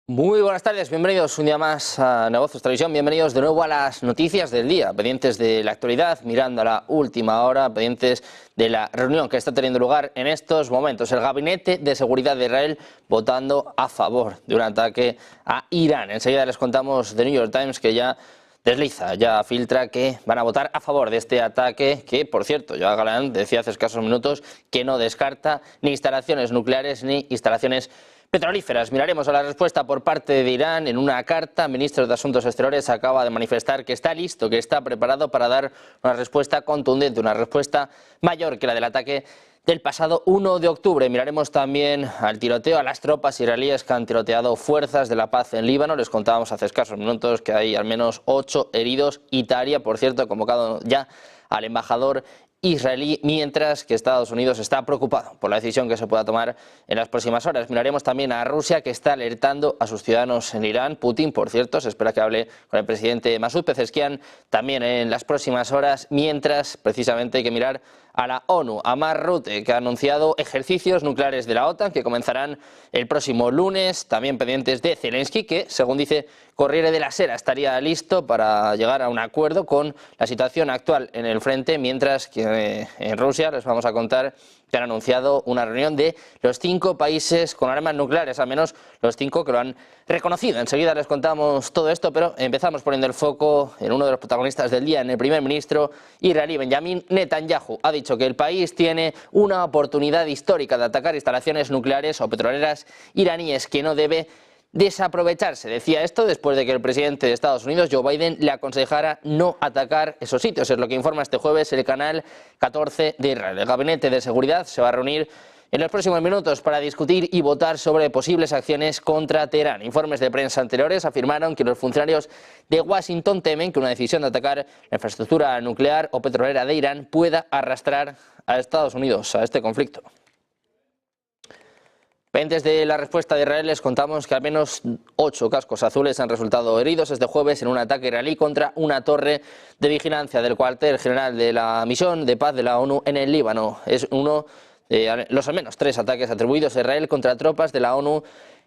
Muy buenas tardes, bienvenidos un día más a Negocios Televisión, bienvenidos de nuevo a las noticias del día, pendientes de la actualidad, mirando a la última hora, pendientes de la reunión que está teniendo lugar en estos momentos. El Gabinete de Seguridad de Israel votando a favor de un ataque a Irán. Enseguida les contamos de New York Times que ya desliza, ya filtra que van a votar a favor de este ataque que, por cierto, Yoav Gallant decía hace escasos minutos que no descarta ni instalaciones nucleares ni instalaciones petrolíferas. Miraremos a la respuesta por parte de Irán. En una carta, el ministro de Asuntos Exteriores acaba de manifestar que está listo, que está preparado para dar una respuesta contundente, una respuesta mayor que la del ataque del pasado 1 de octubre. Miraremos también al tiroteo a las tropas israelíes que han tiroteado fuerzas de la paz en Líbano. Les contábamos hace escasos minutos que hay al menos 8 heridos. Italia, por cierto, ha convocado ya al embajador israelí, mientras que Estados Unidos está preocupado por la decisión que se pueda tomar en las próximas horas. Miraremos también a Rusia, que está alertando a sus ciudadanos en Irán. Putin, por cierto, se espera que hable con el presidente Masoud Pezeshkian también en las próximas horas, mientras precisamente hay que mirar a la ONU, a Mark Rutte, que ha anunciado ejercicios nucleares de la OTAN que comenzarán el próximo lunes, también pendientes de Zelensky, que, según dice Corriere della Sera, estaría listo para llegar a un acuerdo con la situación actual en el frente, mientras que en Rusia les vamos a contar que han anunciado una reunión de los 5 países con armas nucleares, al menos los 5 que lo han reconocido. Enseguida les contamos todo esto, pero empezamos poniendo el foco en uno de los protagonistas del día, en el primer ministro israelí, Benjamin Netanyahu. Ha dicho que el país tiene una oportunidad histórica de atacar instalaciones nucleares o petroleras iraníes que no debe desaprovecharse. Decía esto después de que el presidente de Estados Unidos, Joe Biden, le aconsejara no atacar esos sitios. Es lo que informa este jueves el canal 14 de Israel. El Gabinete de Seguridad se va a reunir en los próximos minutos para discutir y votar sobre posibles acciones contra Teherán. Informes de prensa anteriores afirmaron que los funcionarios de Washington temen que una decisión de atacar la infraestructura nuclear o petrolera de Irán pueda arrastrar a Estados Unidos a este conflicto. Pendientes de la respuesta de Israel, les contamos que al menos 8 cascos azules han resultado heridos este jueves en un ataque israelí contra una torre de vigilancia del cuartel general de la misión de paz de la ONU en el Líbano. Es uno de los al menos 3 ataques atribuidos a Israel contra tropas de la ONU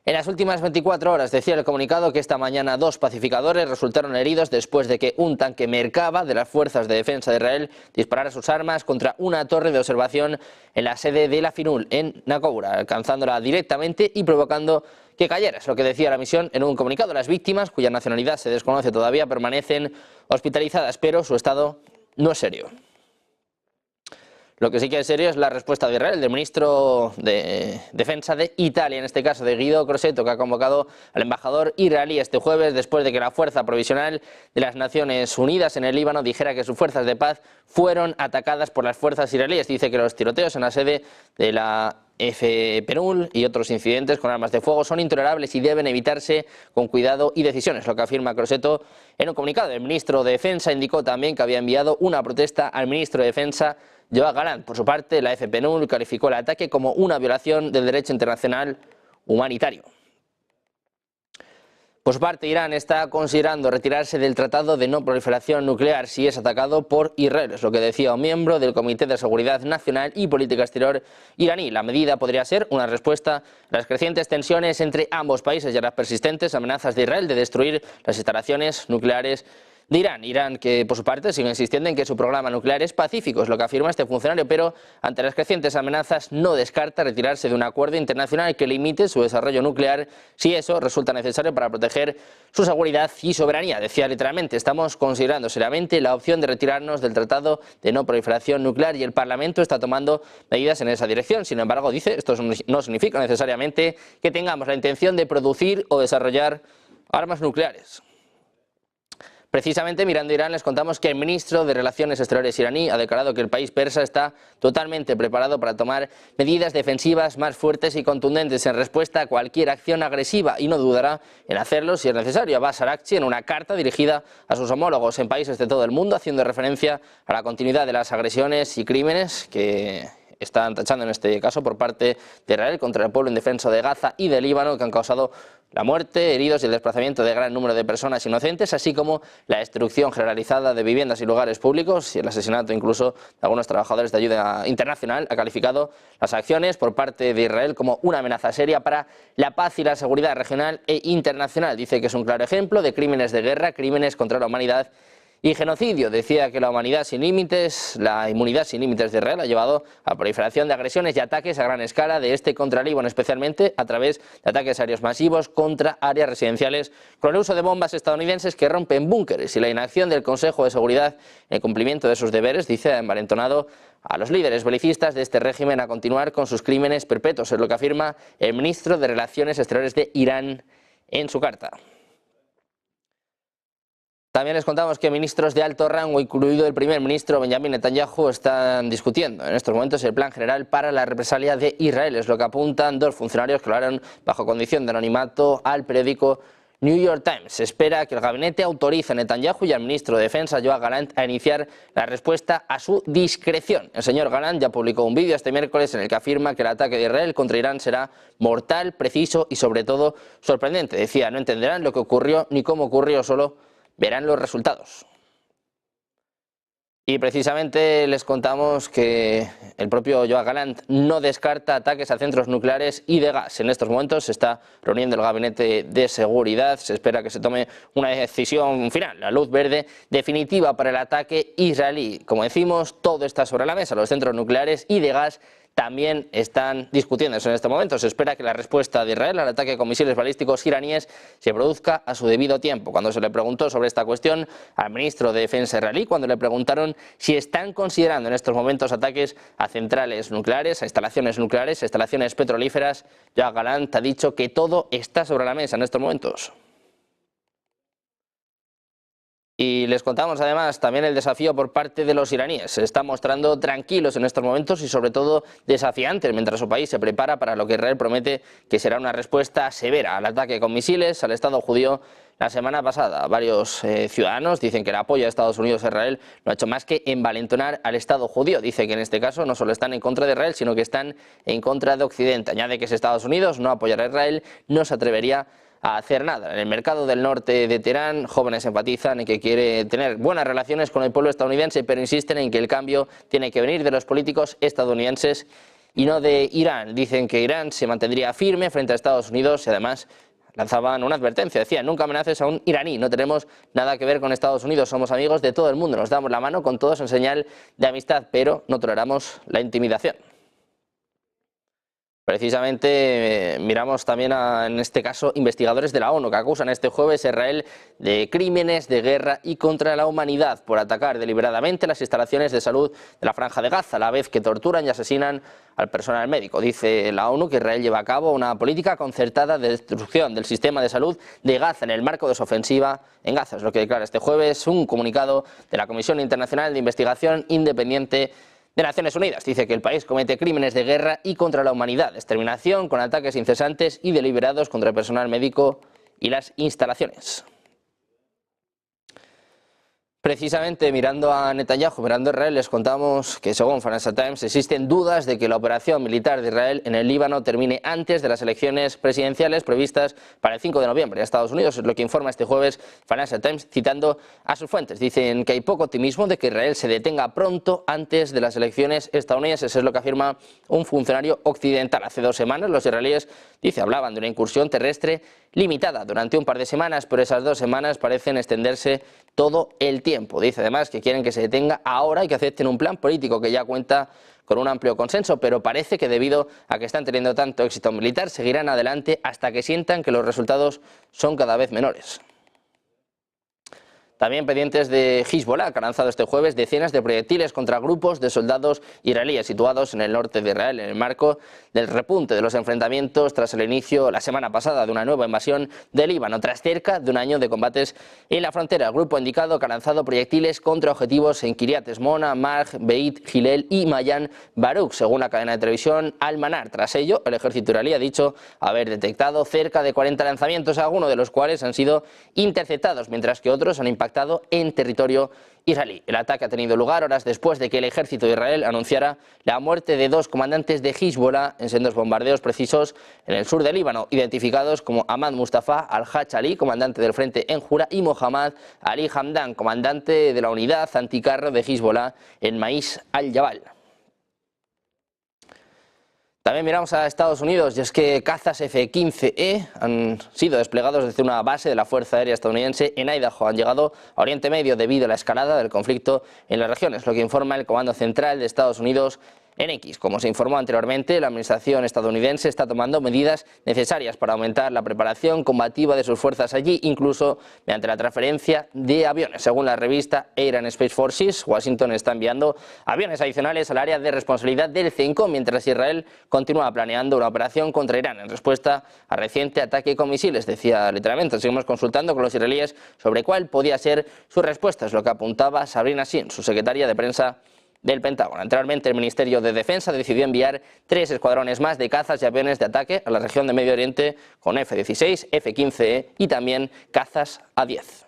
en las últimas 24 horas. Decía el comunicado que esta mañana 2 pacificadores resultaron heridos después de que un tanque Merkava de las Fuerzas de Defensa de Israel disparara sus armas contra una torre de observación en la sede de la FINUL en Nakoura, alcanzándola directamente y provocando que cayera. Es lo que decía la misión en un comunicado. Las víctimas, cuya nacionalidad se desconoce todavía, permanecen hospitalizadas, pero su estado no es serio. Lo que sí que es serio es la respuesta de Israel, del ministro de Defensa de Italia, en este caso de Guido Crosetto, que ha convocado al embajador israelí este jueves después de que la Fuerza Provisional de las Naciones Unidas en el Líbano dijera que sus fuerzas de paz fueron atacadas por las fuerzas israelíes. Dice que los tiroteos en la sede de la FPNUL y otros incidentes con armas de fuego son intolerables y deben evitarse con cuidado y decisiones, lo que afirma Crosetto en un comunicado. El ministro de Defensa indicó también que había enviado una protesta al ministro de Defensa, Yoav Gallant. Por su parte, la FPNUL calificó el ataque como una violación del derecho internacional humanitario. Por su parte, Irán está considerando retirarse del Tratado de No Proliferación Nuclear si es atacado por Israel, es lo que decía un miembro del Comité de Seguridad Nacional y Política Exterior iraní. La medida podría ser una respuesta a las crecientes tensiones entre ambos países y a las persistentes amenazas de Israel de destruir las instalaciones nucleares de Irán. Irán, que por su parte sigue insistiendo en que su programa nuclear es pacífico, es lo que afirma este funcionario, pero ante las crecientes amenazas no descarta retirarse de un acuerdo internacional que limite su desarrollo nuclear si eso resulta necesario para proteger su seguridad y soberanía. Decía literalmente: estamos considerando seriamente la opción de retirarnos del Tratado de No Proliferación Nuclear y el Parlamento está tomando medidas en esa dirección. Sin embargo, dice, esto no significa necesariamente que tengamos la intención de producir o desarrollar armas nucleares. Precisamente mirando a Irán, les contamos que el ministro de Relaciones Exteriores iraní ha declarado que el país persa está totalmente preparado para tomar medidas defensivas más fuertes y contundentes en respuesta a cualquier acción agresiva y no dudará en hacerlo si es necesario. Abbas Araghchi, en una carta dirigida a sus homólogos en países de todo el mundo, haciendo referencia a la continuidad de las agresiones y crímenes que están tachando en este caso por parte de Israel contra el pueblo indefenso de Gaza y de Líbano, que han causado la muerte, heridos y el desplazamiento de gran número de personas inocentes, así como la destrucción generalizada de viviendas y lugares públicos y el asesinato incluso de algunos trabajadores de ayuda internacional. Ha calificado las acciones por parte de Israel como una amenaza seria para la paz y la seguridad regional e internacional. Dice que es un claro ejemplo de crímenes de guerra, crímenes contra la humanidad y genocidio. Decía que la inmunidad sin límites de Israel ha llevado a la proliferación de agresiones y ataques a gran escala de este contra Líbano, especialmente a través de ataques aéreos masivos contra áreas residenciales con el uso de bombas estadounidenses que rompen búnkeres y la inacción del Consejo de Seguridad en el cumplimiento de sus deberes. Dice, ha envalentonado a los líderes belicistas de este régimen a continuar con sus crímenes perpetuos, es lo que afirma el ministro de Relaciones Exteriores de Irán en su carta. También les contamos que ministros de alto rango, incluido el primer ministro Benjamin Netanyahu, están discutiendo en estos momentos el plan general para la represalia de Israel. Es lo que apuntan dos funcionarios que lo harán bajo condición de anonimato al periódico New York Times. Se espera que el gabinete autorice a Netanyahu y al ministro de Defensa, Yoav Gallant, a iniciar la respuesta a su discreción. El señor Gallant ya publicó un vídeo este miércoles en el que afirma que el ataque de Israel contra Irán será mortal, preciso y sobre todo sorprendente. Decía, no entenderán lo que ocurrió ni cómo ocurrió, solo verán los resultados. Y precisamente les contamos que el propio Yoav Gallant no descarta ataques a centros nucleares y de gas. En estos momentos se está reuniendo el gabinete de seguridad. Se espera que se tome una decisión final, la luz verde definitiva para el ataque israelí. Como decimos, todo está sobre la mesa. Los centros nucleares y de gas también están discutiéndose en este momento. Se espera que la respuesta de Israel al ataque con misiles balísticos iraníes se produzca a su debido tiempo. Cuando se le preguntó sobre esta cuestión al ministro de Defensa israelí, cuando le preguntaron si están considerando en estos momentos ataques a centrales nucleares, a instalaciones petrolíferas, Yoav Gallant ha dicho que todo está sobre la mesa en estos momentos. Y les contamos además también el desafío por parte de los iraníes. Se están mostrando tranquilos en estos momentos y sobre todo desafiantes mientras su país se prepara para lo que Israel promete que será una respuesta severa al ataque con misiles al Estado judío la semana pasada. Varios ciudadanos dicen que el apoyo de Estados Unidos a Israel no ha hecho más que envalentonar al Estado judío. Dice que en este caso no solo están en contra de Israel, sino que están en contra de Occidente. Añade que si Estados Unidos no apoyara a Israel, no se atrevería a hacer nada. En el mercado del norte de Teherán, jóvenes enfatizan en que quiere tener buenas relaciones con el pueblo estadounidense, pero insisten en que el cambio tiene que venir de los políticos estadounidenses y no de Irán. Dicen que Irán se mantendría firme frente a Estados Unidos y además lanzaban una advertencia. Decían, nunca amenaces a un iraní, no tenemos nada que ver con Estados Unidos, somos amigos de todo el mundo, nos damos la mano con todos en señal de amistad, pero no toleramos la intimidación. Precisamente miramos también en este caso investigadores de la ONU que acusan este jueves a Israel de crímenes de guerra y contra la humanidad por atacar deliberadamente las instalaciones de salud de la Franja de Gaza, a la vez que torturan y asesinan al personal médico. Dice la ONU que Israel lleva a cabo una política concertada de destrucción del sistema de salud de Gaza en el marco de su ofensiva en Gaza. Es lo que declara este jueves un comunicado de la Comisión Internacional de Investigación Independiente de Naciones Unidas. Dice que el país comete crímenes de guerra y contra la humanidad, exterminación con ataques incesantes y deliberados contra el personal médico y las instalaciones. Precisamente mirando a Netanyahu, mirando a Israel, les contamos que según Financial Times existen dudas de que la operación militar de Israel en el Líbano termine antes de las elecciones presidenciales previstas para el 5 de noviembre en Estados Unidos. Es lo que informa este jueves Financial Times citando a sus fuentes. Dicen que hay poco optimismo de que Israel se detenga pronto antes de las elecciones estadounidenses. Es lo que afirma un funcionario occidental. Hace 2 semanas los israelíes, hablaban de una incursión terrestre limitada durante un par de semanas, pero esas 2 semanas parecen extenderse todo el tiempo. Dice además que quieren que se detenga ahora y que acepten un plan político que ya cuenta con un amplio consenso, pero parece que debido a que están teniendo tanto éxito militar, seguirán adelante hasta que sientan que los resultados son cada vez menores. También pendientes de Hezbollah, que ha lanzado este jueves decenas de proyectiles contra grupos de soldados israelíes situados en el norte de Israel, en el marco del repunte de los enfrentamientos tras el inicio la semana pasada de una nueva invasión del Líbano, tras cerca de un año de combates en la frontera. El grupo ha indicado que ha lanzado proyectiles contra objetivos en Kiryat Shmona, Marj, Beit Hillel y Mayan Baruch, según la cadena de televisión Al-Manar. Tras ello, el ejército israelí ha dicho haber detectado cerca de 40 lanzamientos, algunos de los cuales han sido interceptados, mientras que otros han impactado en territorio israelí. El ataque ha tenido lugar horas después de que el ejército de Israel anunciara la muerte de 2 comandantes de Hezbollah en sendos bombardeos precisos en el sur del Líbano, identificados como Ahmad Mustafa al-Haj Ali, comandante del frente en Jura, y Mohammad Ali Hamdan, comandante de la unidad anticarro de Hezbollah en Maïs al-Jabal. También miramos a Estados Unidos, y es que cazas F-15E han sido desplegados desde una base de la Fuerza Aérea estadounidense en Idaho. Han llegado a Oriente Medio debido a la escalada del conflicto en la región, es lo que informa el Comando Central de Estados Unidos en X. Como se informó anteriormente, la administración estadounidense está tomando medidas necesarias para aumentar la preparación combativa de sus fuerzas allí, incluso mediante la transferencia de aviones. Según la revista Air and Space Forces, Washington está enviando aviones adicionales al área de responsabilidad del CENTCOM, mientras Israel continúa planeando una operación contra Irán en respuesta al reciente ataque con misiles, decía literalmente. Seguimos consultando con los israelíes sobre cuál podía ser su respuesta, es lo que apuntaba Sabrina Singh, su secretaria de prensa del Pentágono. Anteriormente, el Ministerio de Defensa decidió enviar 3 escuadrones más de cazas y aviones de ataque a la región de Medio Oriente con F-16, F-15E y también cazas A-10.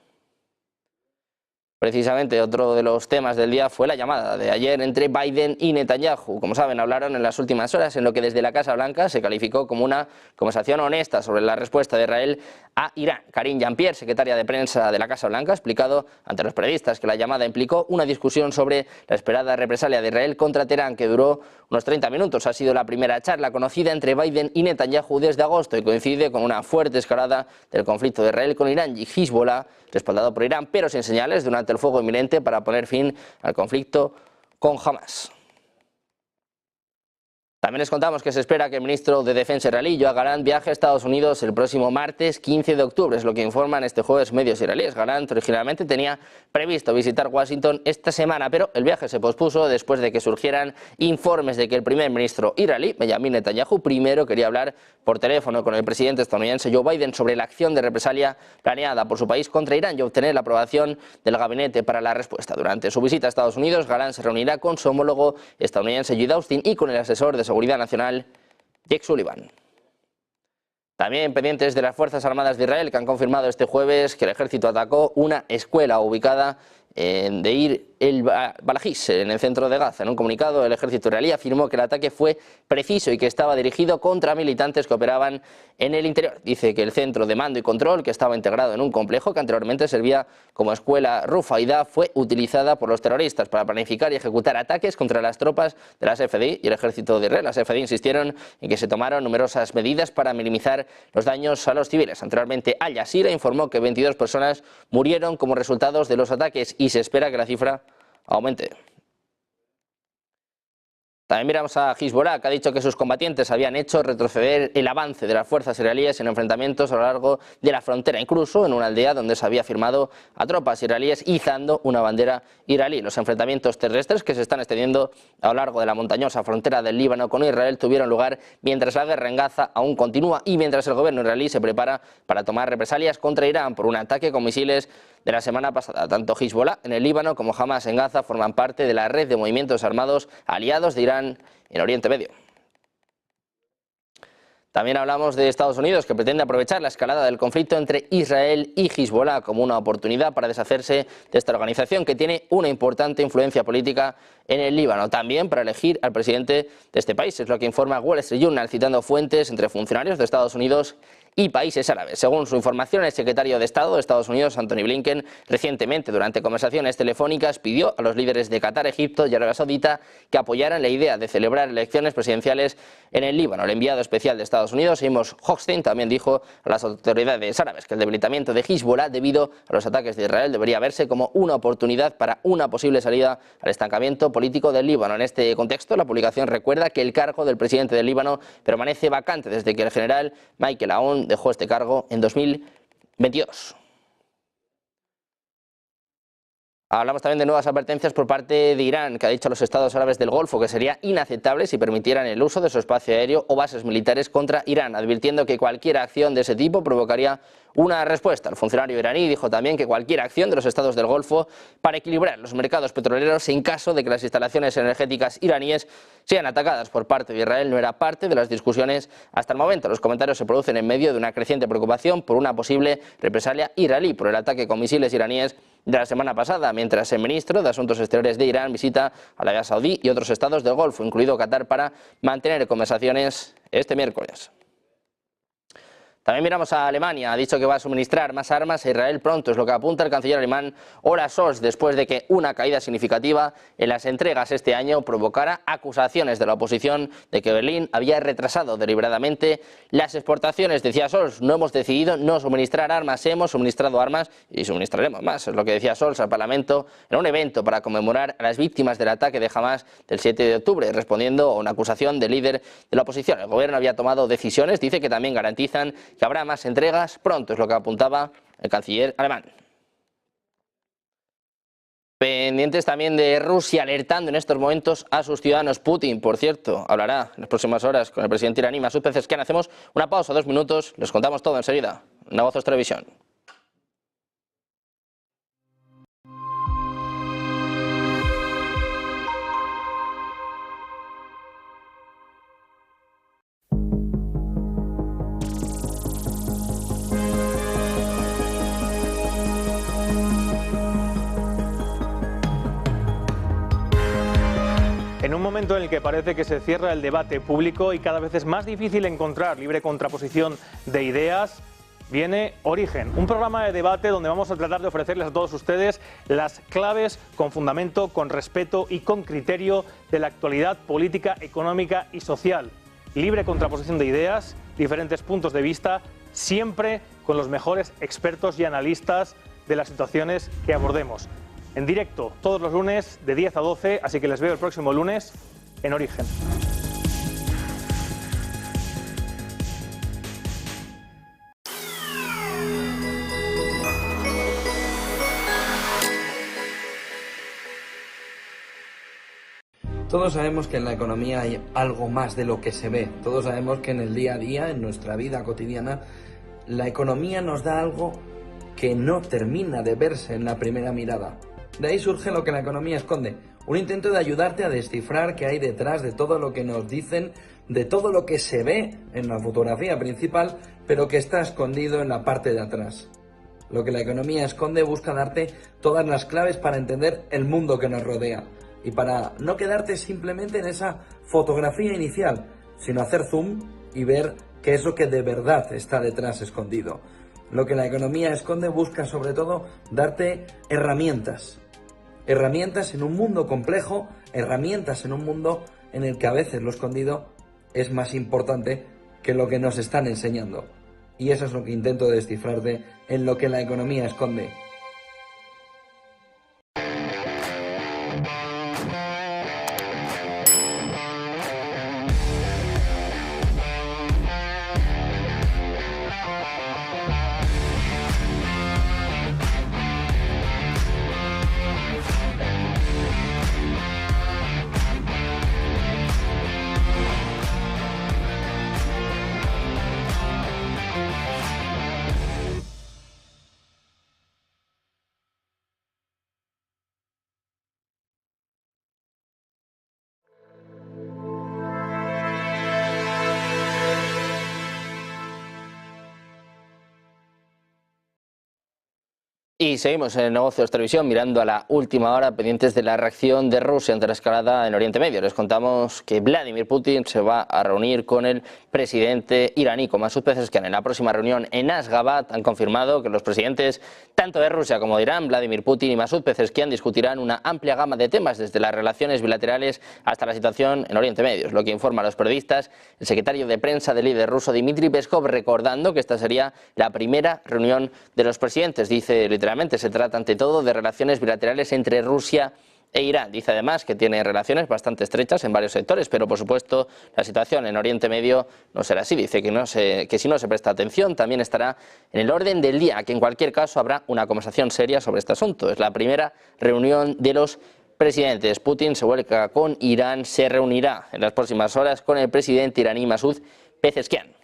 Precisamente otro de los temas del día fue la llamada de ayer entre Biden y Netanyahu. Como saben, hablaron en las últimas horas en lo que desde la Casa Blanca se calificó como una conversación honesta sobre la respuesta de Israel a Irán. Karine Jean-Pierre, secretaria de prensa de la Casa Blanca, ha explicado ante los periodistas que la llamada implicó una discusión sobre la esperada represalia de Israel contra Teherán, que duró unos 30 minutos. Ha sido la primera charla conocida entre Biden y Netanyahu desde agosto y coincide con una fuerte escalada del conflicto de Israel con Irán y Hezbollah, respaldado por Irán, pero sin señales de un alto el fuego inminente para poner fin al conflicto con Hamas. También les contamos que se espera que el ministro de Defensa israelí, Yoav Gallant, viaje a Estados Unidos el próximo martes 15 de octubre, es lo que informan este jueves medios israelíes. Gallant originalmente tenía previsto visitar Washington esta semana, pero el viaje se pospuso después de que surgieran informes de que el primer ministro israelí, Benjamin Netanyahu, primero quería hablar por teléfono con el presidente estadounidense Joe Biden sobre la acción de represalia planeada por su país contra Irán y obtener la aprobación del gabinete para la respuesta. Durante su visita a Estados Unidos, Gallant se reunirá con su homólogo estadounidense Lloyd Austin y con el asesor de Seguridad Nacional Jake Sullivan. También pendientes de las Fuerzas Armadas de Israel, que han confirmado este jueves que el ejército atacó una escuela ubicada en Deir el-Balajis, en el centro de Gaza. En un comunicado, el ejército israelí afirmó que el ataque fue preciso y que estaba dirigido contra militantes que operaban en el interior. Dice que el centro de mando y control, que estaba integrado en un complejo que anteriormente servía como escuela Rufaida, fue utilizada por los terroristas para planificar y ejecutar ataques contra las tropas de las FDI y el ejército de Israel. Las FDI insistieron en que se tomaron numerosas medidas para minimizar los daños a los civiles. Anteriormente, Al Jazeera informó que 22 personas murieron como resultado de los ataques y se espera que la cifra aumente. También miramos a Hezbollah, que ha dicho que sus combatientes habían hecho retroceder el avance de las fuerzas israelíes en enfrentamientos a lo largo de la frontera, incluso en una aldea donde se había firmado a tropas israelíes izando una bandera israelí. Los enfrentamientos terrestres que se están extendiendo a lo largo de la montañosa frontera del Líbano con Israel tuvieron lugar mientras la guerra en Gaza aún continúa y mientras el gobierno israelí se prepara para tomar represalias contra Irán por un ataque con misiles de la semana pasada. Tanto Hezbollah en el Líbano como Hamas en Gaza forman parte de la red de movimientos armados aliados de Irán en Oriente Medio. También hablamos de Estados Unidos, que pretende aprovechar la escalada del conflicto entre Israel y Hezbollah como una oportunidad para deshacerse de esta organización que tiene una importante influencia política en el Líbano, también para elegir al presidente de este país. Es lo que informa Wall Street Journal, citando fuentes entre funcionarios de Estados Unidos y países árabes. Según su información, el secretario de Estado de Estados Unidos, Anthony Blinken, recientemente durante conversaciones telefónicas pidió a los líderes de Qatar, Egipto y Arabia Saudita que apoyaran la idea de celebrar elecciones presidenciales en el Líbano. El enviado especial de Estados Unidos, Amos Hochstein, también dijo a las autoridades árabes que el debilitamiento de Hezbollah debido a los ataques de Israel debería verse como una oportunidad para una posible salida al estancamiento político del Líbano. En este contexto, la publicación recuerda que el cargo del presidente del Líbano permanece vacante desde que el general Michael Aoun dejó este cargo en 2022. Hablamos también de nuevas advertencias por parte de Irán, que ha dicho a los estados árabes del Golfo que sería inaceptable si permitieran el uso de su espacio aéreo o bases militares contra Irán, advirtiendo que cualquier acción de ese tipo provocaría una respuesta. El funcionario iraní dijo también que cualquier acción de los estados del Golfo para equilibrar los mercados petroleros en caso de que las instalaciones energéticas iraníes sean atacadas por parte de Israel no era parte de las discusiones hasta el momento. Los comentarios se producen en medio de una creciente preocupación por una posible represalia israelí por el ataque con misiles iraníes de la semana pasada, mientras el ministro de Asuntos Exteriores de Irán visita Arabia Saudí y otros estados del Golfo, incluido Qatar, para mantener conversaciones este miércoles. También miramos a Alemania. Ha dicho que va a suministrar más armas a Israel pronto, es lo que apunta el canciller alemán Olaf Scholz, después de que una caída significativa en las entregas este año provocara acusaciones de la oposición de que Berlín había retrasado deliberadamente las exportaciones. Decía Scholz: no hemos decidido no suministrar armas, hemos suministrado armas y suministraremos más. Es lo que decía Scholz al Parlamento en un evento para conmemorar a las víctimas del ataque de Hamás del 7 de octubre, respondiendo a una acusación del líder de la oposición. El gobierno había tomado decisiones, dice, que también garantizan que habrá más entregas pronto, es lo que apuntaba el canciller alemán. Pendientes también de Rusia, alertando en estos momentos a sus ciudadanos. Putin, por cierto, hablará en las próximas horas con el presidente iraní Masoud Pezeshkian. Hacemos una pausa, 2 minutos, les contamos todo enseguida. Negocios Televisión. En un momento en el que parece que se cierra el debate público y cada vez es más difícil encontrar libre contraposición de ideas, viene Origen, un programa de debate donde vamos a tratar de ofrecerles a todos ustedes las claves con fundamento, con respeto y con criterio de la actualidad política, económica y social. Libre contraposición de ideas, diferentes puntos de vista, siempre con los mejores expertos y analistas de las situaciones que abordemos. En directo todos los lunes de 10 a 12, así que les veo el próximo lunes en Origen. Todos sabemos que en la economía hay algo más de lo que se ve. Todos sabemos que en el día a día, en nuestra vida cotidiana, la economía nos da algo que no termina de verse en la primera mirada. De ahí surge lo que la economía esconde, un intento de ayudarte a descifrar qué hay detrás de todo lo que nos dicen, de todo lo que se ve en la fotografía principal, pero que está escondido en la parte de atrás. Lo que la economía esconde busca darte todas las claves para entender el mundo que nos rodea y para no quedarte simplemente en esa fotografía inicial, sino hacer zoom y ver qué es lo que de verdad está detrás escondido. Lo que la economía esconde busca sobre todo darte herramientas en un mundo complejo, herramientas en un mundo en el que a veces lo escondido es más importante que lo que nos están enseñando. Y eso es lo que intento descifrarte en lo que la economía esconde. Y seguimos en Negocios Televisión mirando a la última hora, pendientes de la reacción de Rusia ante la escalada en Oriente Medio. Les contamos que Vladimir Putin se va a reunir con el presidente iraní, con Masoud Pezeshkian. En la próxima reunión en Ashgabat han confirmado que los presidentes tanto de Rusia como de Irán, Vladimir Putin y Masoud Pezeshkian, discutirán una amplia gama de temas, desde las relaciones bilaterales hasta la situación en Oriente Medio. Es lo que informa a los periodistas el secretario de prensa del líder ruso Dmitry Peskov, recordando que esta sería la primera reunión de los presidentes. Dice literalmente: se trata ante todo de relaciones bilaterales entre Rusia e Irán. Dice además que tiene relaciones bastante estrechas en varios sectores, pero por supuesto la situación en Oriente Medio no será así. Dice que si no se presta atención también estará en el orden del día, que en cualquier caso habrá una conversación seria sobre este asunto. Es la primera reunión de los presidentes. Putin se vuelca con Irán, se reunirá en las próximas horas con el presidente iraní Masoud Pezeshkian.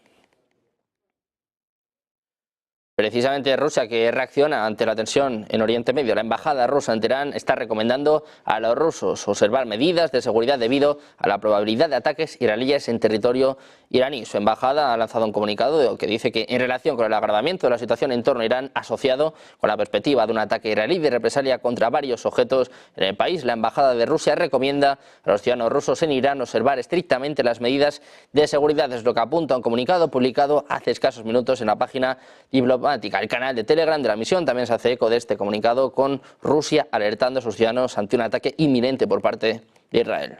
precisamente Rusia, que reacciona ante la tensión en Oriente Medio. La embajada rusa en Teherán está recomendando a los rusos observar medidas de seguridad debido a la probabilidad de ataques iraníes en territorio iraní. Su embajada ha lanzado un comunicado que dice que en relación con el agravamiento de la situación en torno a Irán, asociado con la perspectiva de un ataque iraní de represalia contra varios objetos en el país, la embajada de Rusia recomienda a los ciudadanos rusos en Irán observar estrictamente las medidas de seguridad. Es lo que apunta un comunicado publicado hace escasos minutos en la página diplomática. El canal de Telegram de la misión también se hace eco de este comunicado, con Rusia alertando a sus ciudadanos ante un ataque inminente por parte de Israel.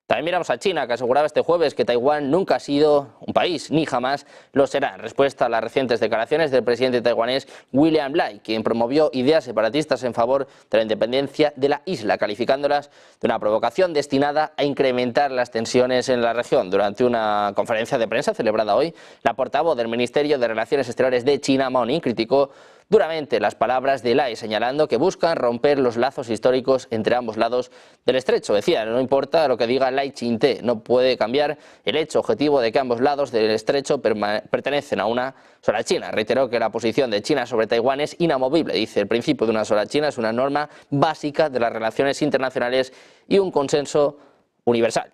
También miramos a China, que aseguraba este jueves que Taiwán nunca ha sido un país, ni jamás lo será, en respuesta a las recientes declaraciones del presidente taiwanés William Lai, quien promovió ideas separatistas en favor de la independencia de la isla, calificándolas de una provocación destinada a incrementar las tensiones en la región. Durante una conferencia de prensa celebrada hoy, la portavoz del Ministerio de Relaciones Exteriores de China, Mao Ning, criticó duramente las palabras de Lai, señalando que buscan romper los lazos históricos entre ambos lados del estrecho. Decía, no importa lo que diga Lai Ching-te, no puede cambiar el hecho objetivo de que ambos lados del estrecho pertenecen a una sola China. Reiteró que la posición de China sobre Taiwán es inamovible. Dice, el principio de una sola China es una norma básica de las relaciones internacionales y un consenso universal.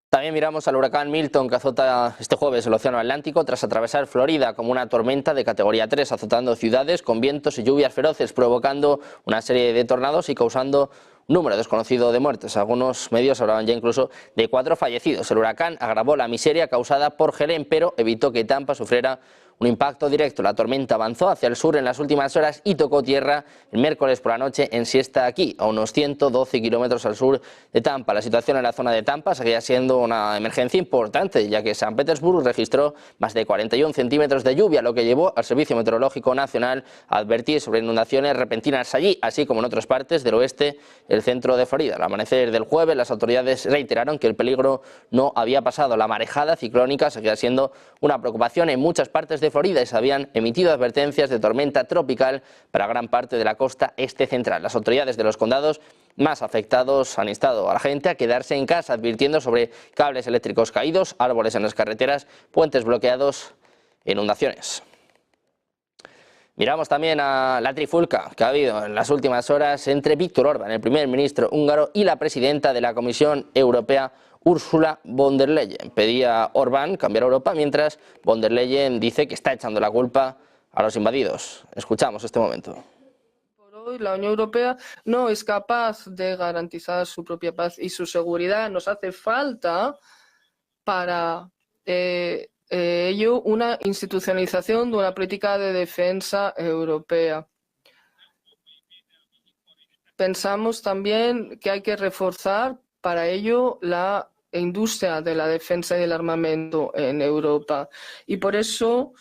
También miramos al huracán Milton, que azota este jueves el Océano Atlántico tras atravesar Florida como una tormenta de categoría 3, azotando ciudades con vientos y lluvias feroces, provocando una serie de tornados y causando un número desconocido de muertes. Algunos medios hablaban ya incluso de 4 fallecidos. El huracán agravó la miseria causada por Helene, pero evitó que Tampa sufriera un impacto directo. La tormenta avanzó hacia el sur en las últimas horas y tocó tierra el miércoles por la noche en Siesta Key, a unos 112 kilómetros al sur de Tampa. La situación en la zona de Tampa seguía siendo una emergencia importante, ya que San Petersburgo registró más de 41 centímetros de lluvia, lo que llevó al Servicio Meteorológico Nacional a advertir sobre inundaciones repentinas allí, así como en otras partes del oeste y el centro de Florida. Al amanecer del jueves, las autoridades reiteraron que el peligro no había pasado. La marejada ciclónica seguía siendo una preocupación en muchas partes de Florida y se habían emitido advertencias de tormenta tropical para gran parte de la costa este central. Las autoridades de los condados más afectados han instado a la gente a quedarse en casa, advirtiendo sobre cables eléctricos caídos, árboles en las carreteras, puentes bloqueados e inundaciones. Miramos también a la trifulca que ha habido en las últimas horas entre Viktor Orbán, el primer ministro húngaro, y la presidenta de la Comisión Europea, Ursula von der Leyen. Pedía a Orbán cambiar Europa, mientras von der Leyen dice que está echando la culpa a los invadidos. Escuchamos este momento. Por hoy la Unión Europea no es capaz de garantizar su propia paz y su seguridad. Nos hace falta para ello una institucionalización de una política de defensa europea. Pensamos también que hay que reforzar para ello la industria de la defensa y del armamento en Europa. Y por eso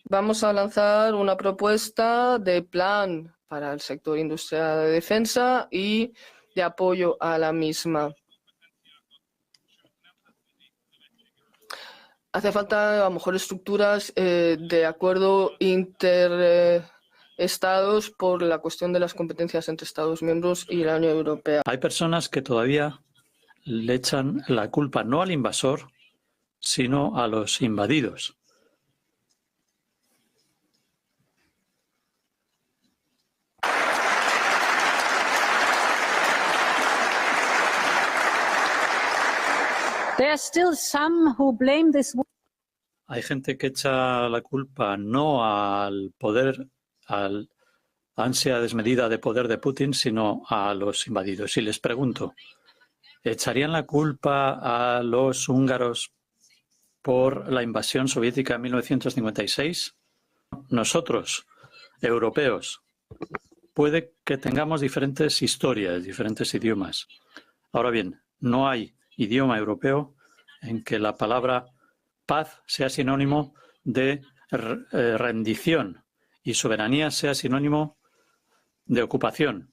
vamos a lanzar una propuesta de plan para el sector industrial de defensa y de apoyo a la misma. Hace falta a lo mejor estructuras de acuerdo interestados por la cuestión de las competencias entre Estados miembros y la Unión Europea. Hay personas que todavía le echan la culpa no al invasor, sino a los invadidos. Hay gente que echa la culpa no al poder, al ansia desmedida de poder de Putin, sino a los invadidos. Y les pregunto, ¿echarían la culpa a los húngaros por la invasión soviética en 1956? Nosotros, europeos, puede que tengamos diferentes historias, diferentes idiomas. Ahora bien, no hay idioma europeo en que la palabra paz sea sinónimo de rendición y soberanía sea sinónimo de ocupación.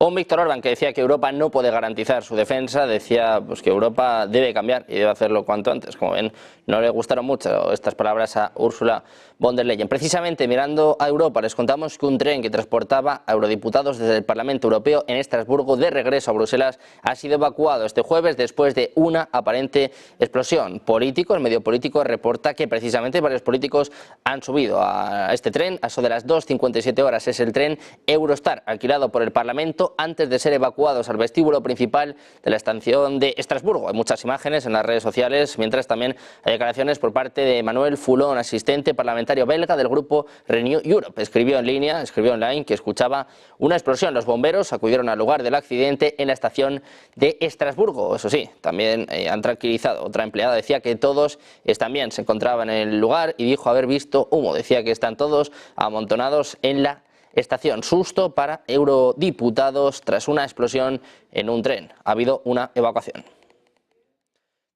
O un Víctor Orbán que decía que Europa no puede garantizar su defensa, decía pues que Europa debe cambiar y debe hacerlo cuanto antes. Como ven, no le gustaron mucho estas palabras a Ursula von der Leyen. Precisamente mirando a Europa, les contamos que un tren que transportaba a eurodiputados desde el Parlamento Europeo en Estrasburgo de regreso a Bruselas ha sido evacuado este jueves después de una aparente explosión. El medio político reporta que precisamente varios políticos han subido a este tren a eso de las 2:57 horas. Es el tren Eurostar, alquilado por el Parlamento antes de ser evacuados al vestíbulo principal de la estación de Estrasburgo. Hay muchas imágenes en las redes sociales, mientras también hay declaraciones por parte de Manuel Foulon, asistente parlamentario belga del grupo Renew Europe. Escribió online que escuchaba una explosión. Los bomberos acudieron al lugar del accidente en la estación de Estrasburgo. Eso sí, también han tranquilizado. Otra empleada decía que todos están bien, se encontraban en el lugar y dijo haber visto humo. Decía que están todos amontonados en la estación. Susto para eurodiputados tras una explosión en un tren. Ha habido una evacuación.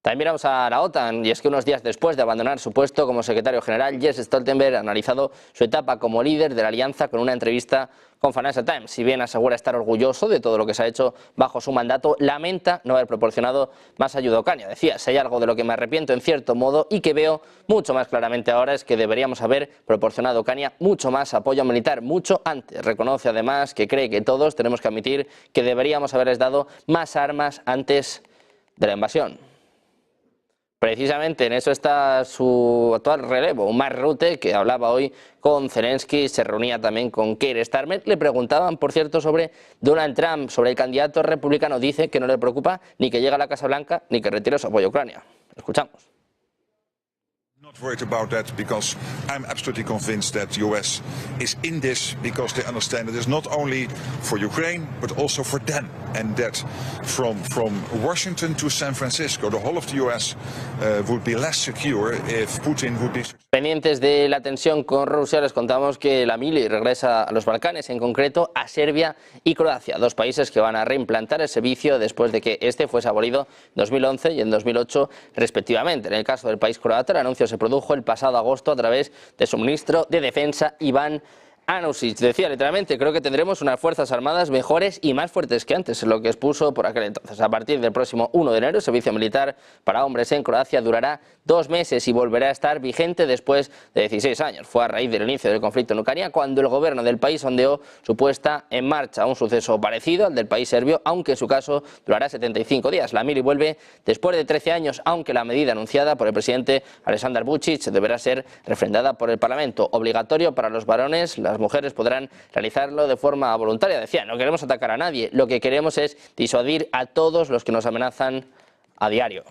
También miramos a la OTAN, y es que unos días después de abandonar su puesto como secretario general, Jens Stoltenberg ha analizado su etapa como líder de la alianza con una entrevista con Financial Times. Si bien asegura estar orgulloso de todo lo que se ha hecho bajo su mandato, lamenta no haber proporcionado más ayuda a Ucrania. Decía, si hay algo de lo que me arrepiento en cierto modo y que veo mucho más claramente ahora es que deberíamos haber proporcionado a Ucrania mucho más apoyo militar, mucho antes. Reconoce además que cree que todos tenemos que admitir que deberíamos haberles dado más armas antes de la invasión. Precisamente en eso está su actual relevo, Mark Rutte, que hablaba hoy con Zelensky, se reunía también con Keir Starmer. Le preguntaban, por cierto, sobre Donald Trump, sobre el candidato republicano. Dice que no le preocupa ni que llegue a la Casa Blanca ni que retire su apoyo a Ucrania. Escuchamos. Not worried about that because I'm absolutely convinced that the US is in this because they understand that it's not only for Ukraine but also for them, and that from Washington to San Francisco the whole of the US would be less secure if Putin would be. Pendientes de la tensión con Rusia, les contamos que la mili regresa a los Balcanes, en concreto a Serbia y Croacia, dos países que van a reimplantar el servicio después de que este fuese abolido en 2011 y en 2008 respectivamente. En el caso del país croata, el anuncio se produjo el pasado agosto a través de su ministro de Defensa, Iván Anušić. Decía literalmente, creo que tendremos unas fuerzas armadas mejores y más fuertes que antes, lo que expuso por aquel entonces. A partir del próximo 1 de enero, el servicio militar para hombres en Croacia durará 2 meses y volverá a estar vigente después de 16 años. Fue a raíz del inicio del conflicto en Ucrania cuando el gobierno del país sondeó su puesta en marcha, un suceso parecido al del país serbio, aunque en su caso durará 75 días. La mili vuelve después de 13 años, aunque la medida anunciada por el presidente Aleksandar Vučić deberá ser refrendada por el Parlamento. Obligatorio para los varones, las mujeres podrán realizarlo de forma voluntaria. Decía, no queremos atacar a nadie, lo que queremos es disuadir a todos los que nos amenazan a diario.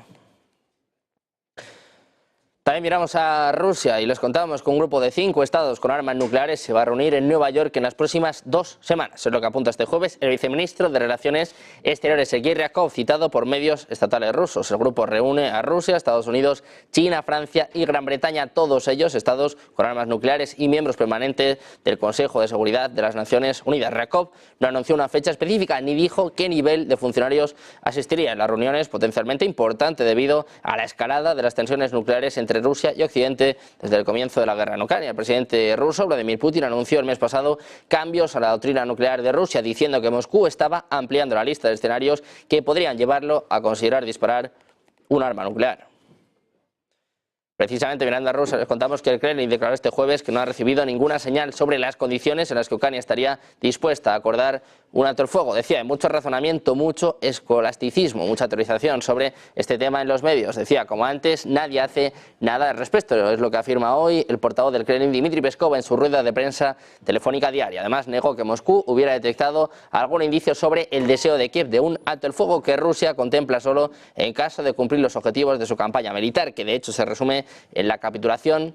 También miramos a Rusia y les contamos que un grupo de 5 estados con armas nucleares se va a reunir en Nueva York en las próximas 2 semanas. Es lo que apunta este jueves el viceministro de Relaciones Exteriores, Sergei Ryabkov, citado por medios estatales rusos. El grupo reúne a Rusia, Estados Unidos, China, Francia y Gran Bretaña, todos ellos estados con armas nucleares y miembros permanentes del Consejo de Seguridad de las Naciones Unidas. Ryabkov no anunció una fecha específica ni dijo qué nivel de funcionarios asistiría. La reunión es potencialmente importante debido a la escalada de las tensiones nucleares entre Rusia y Occidente desde el comienzo de la guerra en Ucrania. El presidente ruso, Vladimir Putin, anunció el mes pasado cambios a la doctrina nuclear de Rusia, diciendo que Moscú estaba ampliando la lista de escenarios que podrían llevarlo a considerar disparar un arma nuclear. Precisamente mirando a Rusia, les contamos que el Kremlin declaró este jueves que no ha recibido ninguna señal sobre las condiciones en las que Ucrania estaría dispuesta a acordar un alto el fuego. Decía, hay mucho razonamiento, mucho escolasticismo, mucha teorización sobre este tema en los medios. Decía, como antes, nadie hace nada al respecto. Es lo que afirma hoy el portavoz del Kremlin, Dmitry Peskov, en su rueda de prensa telefónica diaria. Además, negó que Moscú hubiera detectado algún indicio sobre el deseo de Kiev de un alto el fuego que Rusia contempla solo en caso de cumplir los objetivos de su campaña militar, que de hecho se resume en la capitulación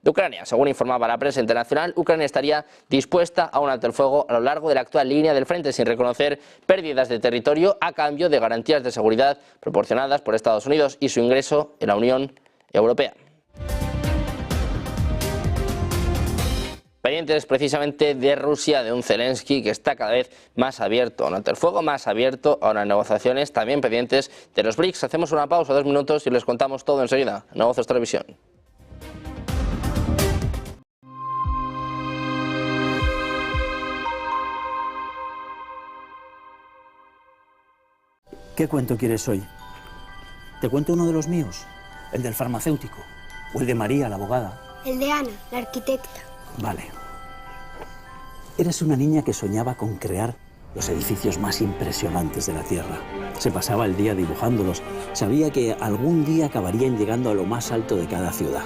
de Ucrania. Según informaba la prensa internacional, Ucrania estaría dispuesta a un alto el fuego a lo largo de la actual línea del frente sin reconocer pérdidas de territorio a cambio de garantías de seguridad proporcionadas por Estados Unidos y su ingreso en la Unión Europea. Pendientes precisamente de Rusia, de un Zelensky que está cada vez más abierto a un alto el fuego, más abierto a unas negociaciones, también pendientes de los BRICS. Hacemos una pausa, 2 minutos y les contamos todo enseguida. Negocios Televisión. ¿Qué cuento quieres hoy? ¿Te cuento uno de los míos? ¿El del farmacéutico? ¿O el de María, la abogada? El de Ana, la arquitecta. Vale. Eres una niña que soñaba con crear los edificios más impresionantes de la Tierra. Se pasaba el día dibujándolos. Sabía que algún día acabarían llegando a lo más alto de cada ciudad.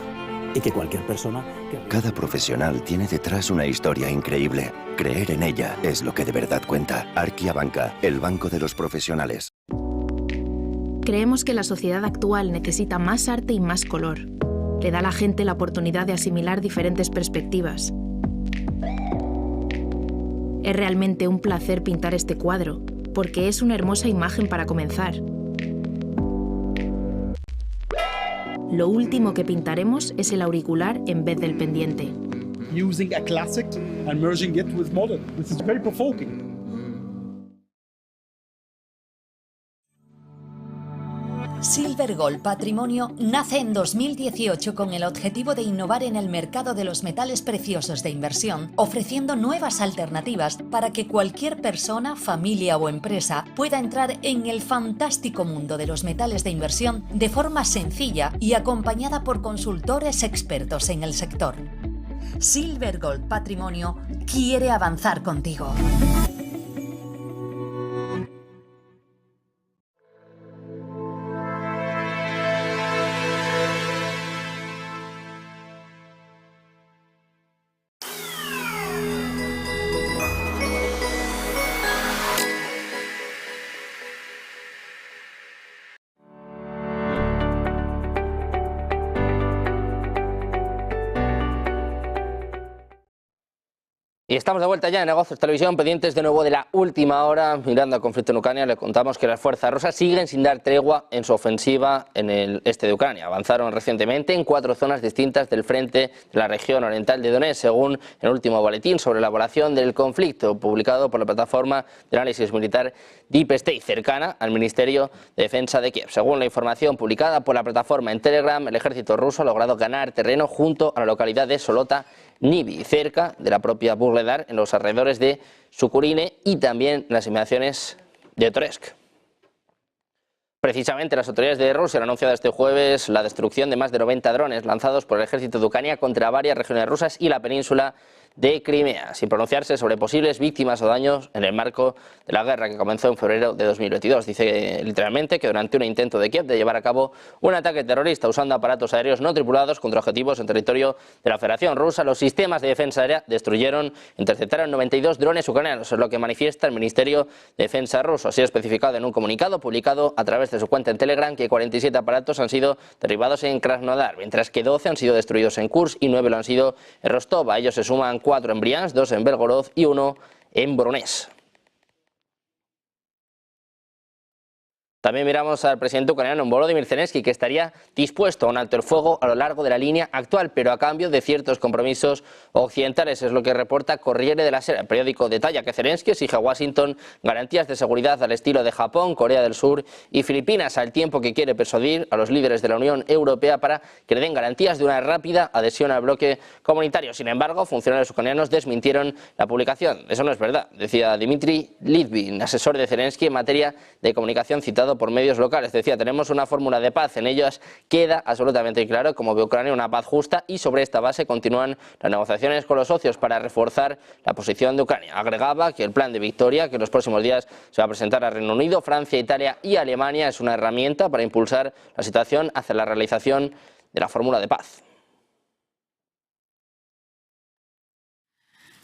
Y que cualquier persona... Cada profesional tiene detrás una historia increíble. Creer en ella es lo que de verdad cuenta. Arquia Banca, el banco de los profesionales. Creemos que la sociedad actual necesita más arte y más color. Le da a la gente la oportunidad de asimilar diferentes perspectivas. Es realmente un placer pintar este cuadro, porque es una hermosa imagen para comenzar. Lo último que pintaremos es el auricular en vez del pendiente. Using a classic and merging it with modern. This is very provoking. Silver Gold Patrimonio nace en 2018 con el objetivo de innovar en el mercado de los metales preciosos de inversión, ofreciendo nuevas alternativas para que cualquier persona, familia o empresa pueda entrar en el fantástico mundo de los metales de inversión de forma sencilla y acompañada por consultores expertos en el sector. Silver Gold Patrimonio quiere avanzar contigo. Y estamos de vuelta ya en Negocios Televisión, pendientes de nuevo de la última hora. Mirando al conflicto en Ucrania, le contamos que las fuerzas rusas siguen sin dar tregua en su ofensiva en el este de Ucrania. Avanzaron recientemente en 4 zonas distintas del frente de la región oriental de Donetsk, según el último boletín sobre la elaboración del conflicto, publicado por la plataforma de análisis militar Deep State, cercana al Ministerio de Defensa de Kiev. Según la información publicada por la plataforma en Telegram, el ejército ruso ha logrado ganar terreno junto a la localidad de Solota Nivi, cerca de la propia Vuhledar, en los alrededores de Sukurine y también en las inmediaciones de Toretsk. Precisamente las autoridades de Rusia han anunciado este jueves la destrucción de más de 90 drones lanzados por el ejército de Ucrania contra varias regiones rusas y la península de Crimea, sin pronunciarse sobre posibles víctimas o daños en el marco de la guerra que comenzó en febrero de 2022. Dice literalmente que durante un intento de Kiev de llevar a cabo un ataque terrorista usando aparatos aéreos no tripulados contra objetivos en territorio de la Federación Rusa, los sistemas de defensa aérea interceptaron 92 drones ucranianos, es lo que manifiesta el Ministerio de Defensa ruso. Así ha especificado en un comunicado publicado a través de su cuenta en Telegram que 47 aparatos han sido derribados en Krasnodar, mientras que 12 han sido destruidos en Kursk y 9 lo han sido en Rostov. A ellos se suman 4 en Briansk, 2 en Belgorod y 1 en Voronezh. También miramos al presidente ucraniano Volodymyr Zelensky, que estaría dispuesto a un alto el fuego a lo largo de la línea actual, pero a cambio de ciertos compromisos occidentales. Es lo que reporta Corriere della Sera. El periódico detalla que Zelensky exige a Washington garantías de seguridad al estilo de Japón, Corea del Sur y Filipinas, al tiempo que quiere persuadir a los líderes de la Unión Europea para que le den garantías de una rápida adhesión al bloque comunitario. Sin embargo, funcionarios ucranianos desmintieron la publicación. Eso no es verdad, decía Dmitry Litvin, asesor de Zelensky en materia de comunicación, citado por medios locales. Decía, tenemos una fórmula de paz, en ellas queda absolutamente claro cómo ve Ucrania una paz justa y sobre esta base continúan las negociaciones con los socios para reforzar la posición de Ucrania. Agregaba que el plan de victoria, que en los próximos días se va a presentar a Reino Unido, Francia, Italia y Alemania, es una herramienta para impulsar la situación hacia la realización de la fórmula de paz.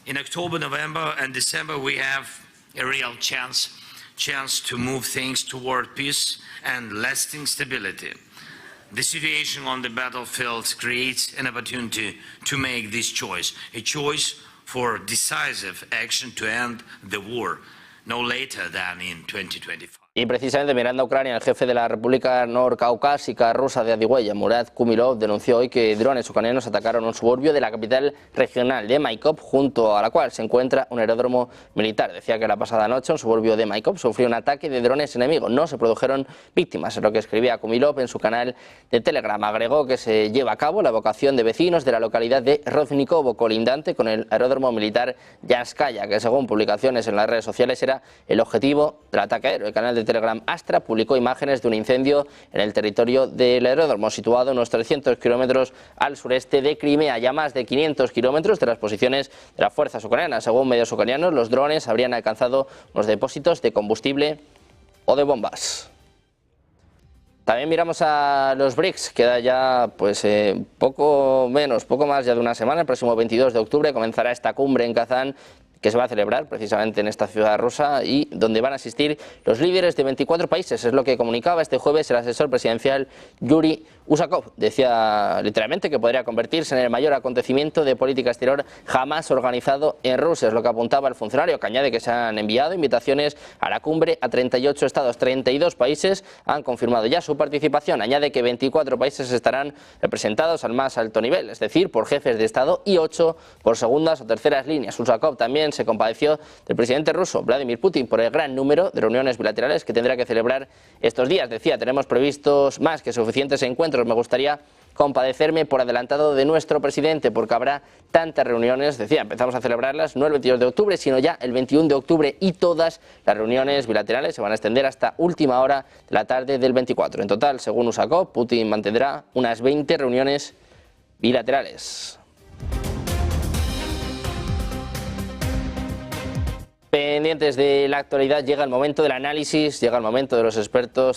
In October, November and December we have a real chance to move things toward peace and lasting stability. The situation on the battlefield creates an opportunity to make this choice, a choice for decisive action to end the war, no later than in 2025. Y precisamente mirando a Ucrania, el jefe de la República Norcaucásica rusa de Adihuella, Murat Kumilov, denunció hoy que drones ucranianos atacaron un suburbio de la capital regional de Maikop, junto a la cual se encuentra un aeródromo militar. Decía que la pasada noche un suburbio de Maikop sufrió un ataque de drones enemigos. No se produjeron víctimas, es lo que escribía Kumilov en su canal de Telegram. Agregó que se lleva a cabo la evacuación de vecinos de la localidad de Roznikovo, colindante con el aeródromo militar Yanskaya, que según publicaciones en las redes sociales era el objetivo del ataque aéreo. El canal de Telegram Astra publicó imágenes de un incendio en el territorio del aeródromo, situado a unos 300 kilómetros al sureste de Crimea, ya más de 500 kilómetros de las posiciones de las fuerzas ucranianas. Según medios ucranianos, los drones habrían alcanzado unos depósitos de combustible o de bombas. También miramos a los BRICS, queda ya poco más ya de una semana. El próximo 22 de octubre comenzará esta cumbre en Kazán, que se va a celebrar precisamente en esta ciudad rusa y donde van a asistir los líderes de 24 países. Es lo que comunicaba este jueves el asesor presidencial Yuri Usakov. Decía literalmente que podría convertirse en el mayor acontecimiento de política exterior jamás organizado en Rusia. Es lo que apuntaba el funcionario, que añade que se han enviado invitaciones a la cumbre a 38 estados. 32 países han confirmado ya su participación. Añade que 24 países estarán representados al más alto nivel, es decir, por jefes de Estado, y 8 por segundas o terceras líneas. Usakov también se compadeció del presidente ruso Vladimir Putin por el gran número de reuniones bilaterales que tendrá que celebrar estos días. Decía, tenemos previstos más que suficientes encuentros. Me gustaría compadecerme por adelantado de nuestro presidente porque habrá tantas reuniones. Decía, empezamos a celebrarlas no el 22 de octubre, sino ya el 21 de octubre, y todas las reuniones bilaterales se van a extender hasta última hora de la tarde del 24. En total, según Usakov, Putin mantendrá unas 20 reuniones bilaterales. Pendientes de la actualidad, llega el momento del análisis, llega el momento de los expertos.